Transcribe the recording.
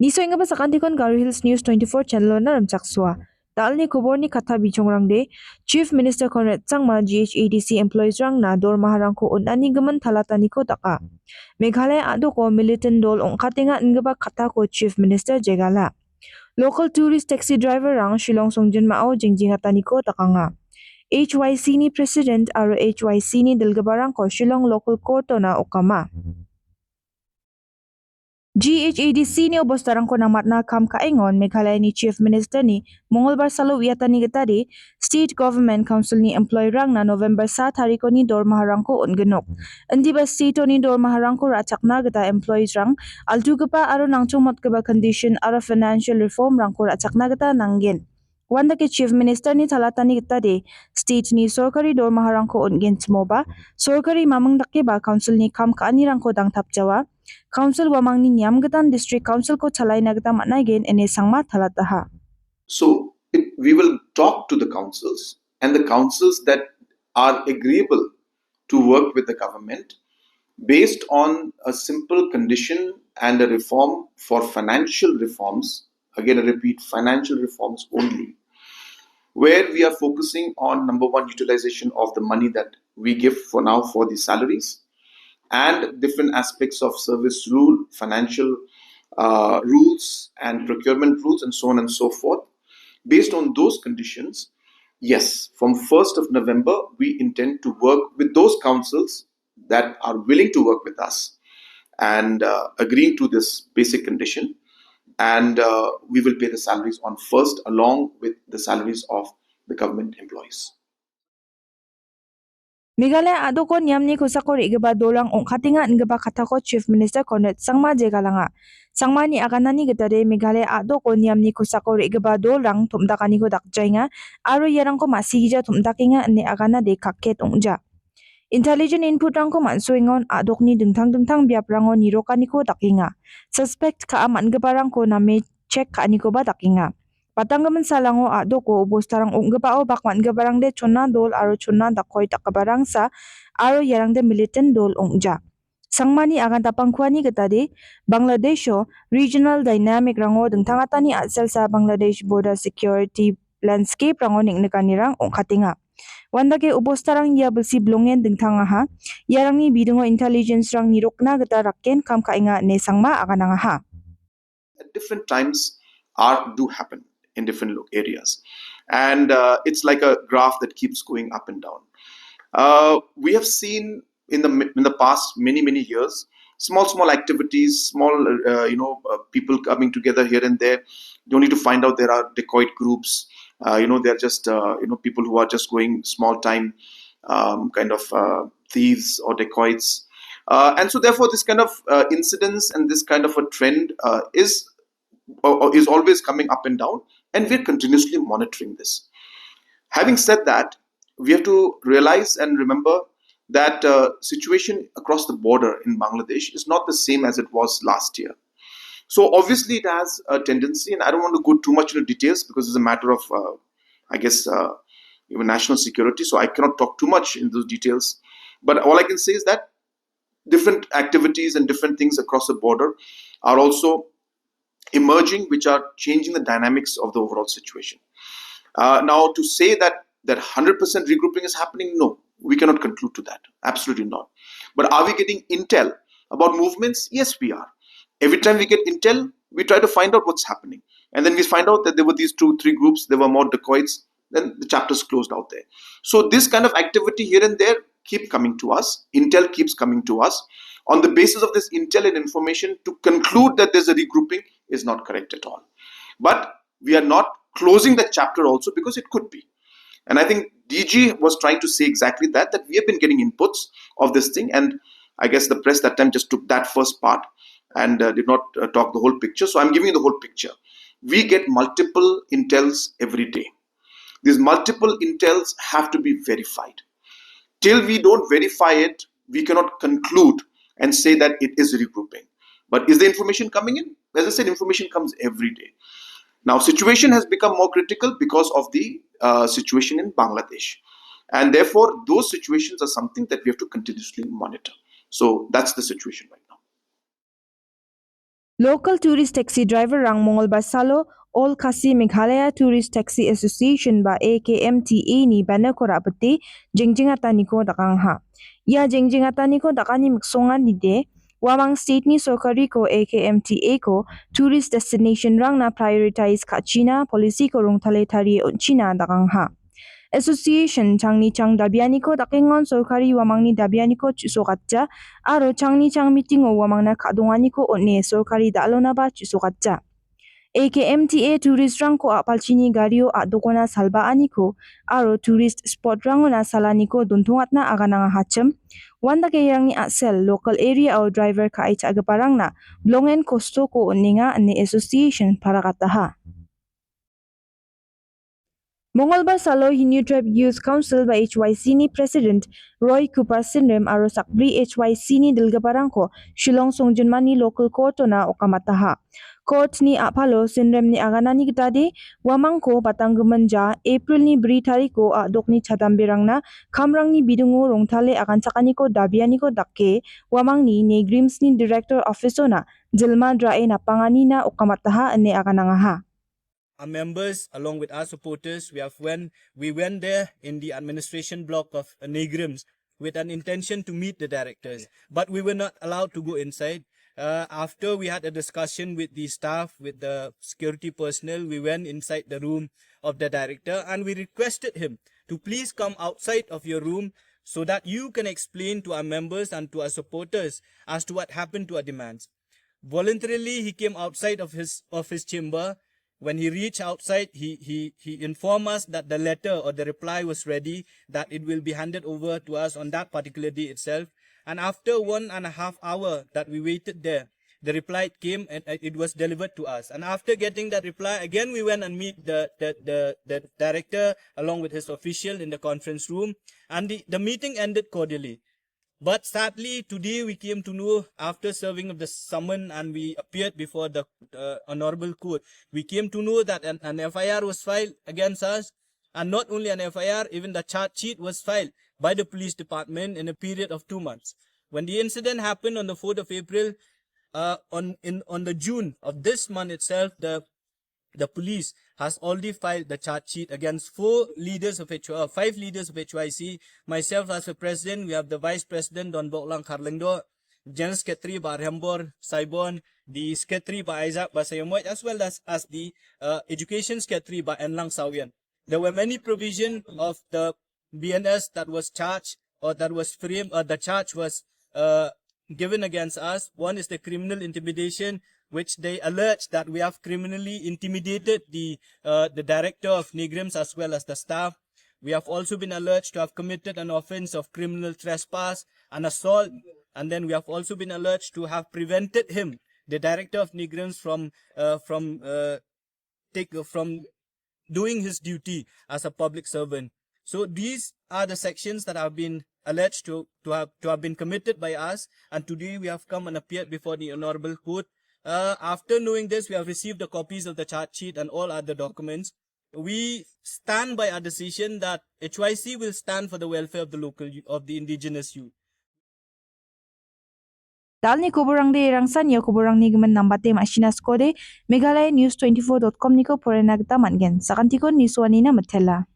Niso inga ba sa kantikon GARO HILLS News24 channel na ramchakswa. Dal ni kubor ni kata bichong rang de, Chief Minister Conrad Sangma GHADC employees rang na dor maharang ko unani gaman talatani ko taka. Meghalaya ado ko militant dol ong katinga nga ba kata ko Chief Minister Jegala. Local tourist taxi driver rang Shillong Songjin Mao jingjingatani ko taka nga. HYC ni President aro HYC ni Dilgabarang ko Shillong Local Court na okama. GHADC ni obostarang ko namat na kam kaingon Meghalaya ni Chief Minister ni Mongolbar Salo Wiatani Gitari State Government Council ni employee rang na November sa tariko ni Dor Maharang ko ungenok. Andi ba state ni Dor Maharang ko rachak na gita employees rang altu gapa aro nang chumot gaba condition aro financial reform rang ko rachak na gita nanggin. Wanda ke Chief Minister ni talatani gitari state ni sorkari Dor Maharang ko ungen tmoba sorkari mamang dakke ba council ni kam kaani rang ko dang tapjawa Council wamang ni Nyamgatan District Council ko chalai nagata matnagen ene sangma thalataha. So we will talk to the councils and the councils that are agreeable to work with the government based on a simple condition and a reform for financial reforms. Again, I repeat, financial reforms only, where we are focusing on number one, utilization of the money that we give for now for the salaries, and different aspects of service rule, financial rules and procurement rules and so on and so forth. Based on those conditions, yes, from 1st of November, we intend to work with those councils that are willing to work with us and agreeing to this basic condition. And we will pay the salaries on 1st along with the salaries of the government employees. Meghalaya ado ko niyam ni kusakori igaba dolang ong katinga ngaba kata ko Chief Minister Conrad Sangma Jegalanga. Sangma ni akanani gitare Meghalaya ado ko niyam ni kusakori igaba dolang tumdakani ko dakjainga aro yarang ko masigija tumdakinga ni akana de kaket ongja. Intelligent input rang ko mansuingon adok ni dengtang-dengtang biap rango nirokani ko dakinga. Suspect ka aman gebarang ko na may check ka ani ko ba dakinga. Patanggaman salango ado ko ubos tarang unggebao bakwan gebarang de chonna dol aro chonna dakoy takabarang sa aro yarang de militant dol ongja. Sangmani akan tapangkuani getade Bangladesho regional dynamic rango dengtangatani atsel sa Bangladesh border security landscape rango ningnekani ongkatinga. Wanda ke ubos tarang ya belsi blongen dengtangaha yarang ni bidungo intelligence rang nirokna geta rakken kam kainga ne sangma akanangaha. At different times do happen in different areas, and it's like a graph that keeps going up and down. We have seen in the past many years small activities, small people coming together here and there. You need to find out there are dacoit groups. They're just people who are just going small time kind of thieves or dacoits. And so therefore this kind of incidents and this kind of a trend is always coming up and down, and we're continuously monitoring this. Having said that, we have to realize and remember that situation across the border in Bangladesh is not the same as it was last year. So obviously it has a tendency, and I don't want to go too much into details because it's a matter of even national security, so I cannot talk too much in those details. But all I can say is that different activities and different things across the border are also emerging, which are changing the dynamics of the overall situation. Now, to say that 100% regrouping is happening, no, we cannot conclude to that. Absolutely not. But are we getting intel about movements? Yes, we are. Every time we get intel, we try to find out what's happening. And then we find out that there were these 2-3 groups, there were more dacoits, then the chapter's closed out there. So this kind of activity here and there keep coming to us. Intel keeps coming to us. On the basis of this intel and information, to conclude that there's a regrouping is not correct at all. But we are not closing that chapter also, because it could be. And I think DG was trying to say exactly that we have been getting inputs of this thing, and I guess the press that time just took that first part and did not talk the whole picture. So I'm giving you the whole picture. We get multiple intels every day. These multiple intels have to be verified. Till we don't verify it, we cannot conclude and say that it is regrouping. But is the information coming in? As I said, information comes every day. Now, situation has become more critical because of the situation in Bangladesh. And therefore, those situations are something that we have to continuously monitor. So that's the situation right now. Local tourist taxi driver rang Mongolbar Salo All Khasi Meghalaya Tourist Taxi Association ba AKMTA ni banner ko rapati jengjingata ni ko dakangha. Ya jengjingata ni ko dakani miksongan ni de wamang state ni sorkari ko AKMTA ko tourist destination rang na prioritize ka China policy ko rong thale thari China dakangha. Association changni chang dabiani ko dakengon sorkari wamangni dabiani ko chusokatja aro changni chang meeting o wamangna kadongani ko onne sorkari dalona ba chusokatja. AKMTA tourist rang ko apalchini gario adokona salbaani ko aro tourist spot rangona salani ko duntungatna agananga hachem wanda kayangni asel local area or driver ka aicha agaparangna blongen kosto ko onninga ane association parakataha. Mongolbar Salo Hindu Tribe Youth Council by HYC ni President Roy Cooper Sinrem aro sakbri HYC ni Dilgaparangko Shillong Songjunmani Local Court na okamataha. Court ni apalo Sinrem ni aganani kitade wamangko Batangumanja April ni bri tariko adok ni chadambirang na kamrang ni bidungo rongthale akan chakaniko dabianiko dakke wamang ni Negrims ni Director Officer na Jilma Drae na pangani na okamataha ane aganangaha. Our members, along with our supporters, we went there in the administration block of Negrims with an intention to meet the directors, but we were not allowed to go inside. After we had a discussion with the staff, with the security personnel, we went inside the room of the director and we requested him to please come outside of your room so that you can explain to our members and to our supporters as to what happened to our demands. Voluntarily, he came outside of his chamber. When he reached outside, he informed us that the letter or the reply was ready, that it will be handed over to us on that particular day itself. And after 1.5 hours that we waited there, the reply came and it was delivered to us. And after getting that reply, again we went and meet the director along with his official in the conference room, and the meeting ended cordially. But sadly, today we came to know, after serving of the summon and we appeared before the honorable court, we came to know that an FIR was filed against us, and not only an FIR, even the charge sheet was filed by the police department in a period of 2 months. When the incident happened on the 4th of April, on the June of this month itself, the police has already filed the charge sheet against 5 leaders of HYC. Myself as the president, we have the vice president Don Boklang Karlengdo, general secretary Barhambor Saibon, the secretary by Isaac Basayamoy, as well as the education secretary by Enlang Sawian. There were many provisions of the BNS that was charged or that was framed, or the charge was given against us. One is the criminal intimidation, which they allege that we have criminally intimidated the director of Negrims as well as the staff. We have also been alleged to have committed an offense of criminal trespass and assault, and then we have also been alleged to have prevented him, the director of Negrims, from doing his duty as a public servant. So these are the sections that have been alleged to have been committed by us, and today we have come and appeared before the honorable court. After knowing this, we have received the copies of the charge sheet and all other documents. We stand by our decision that HYC will stand for the welfare of the indigenous youth. Dalni kuburang de rangsan ya kuburang ni gemen nambate masinas kode Meghalaya News24.com niko porena kita mangen. Sakantiko newswani na matela.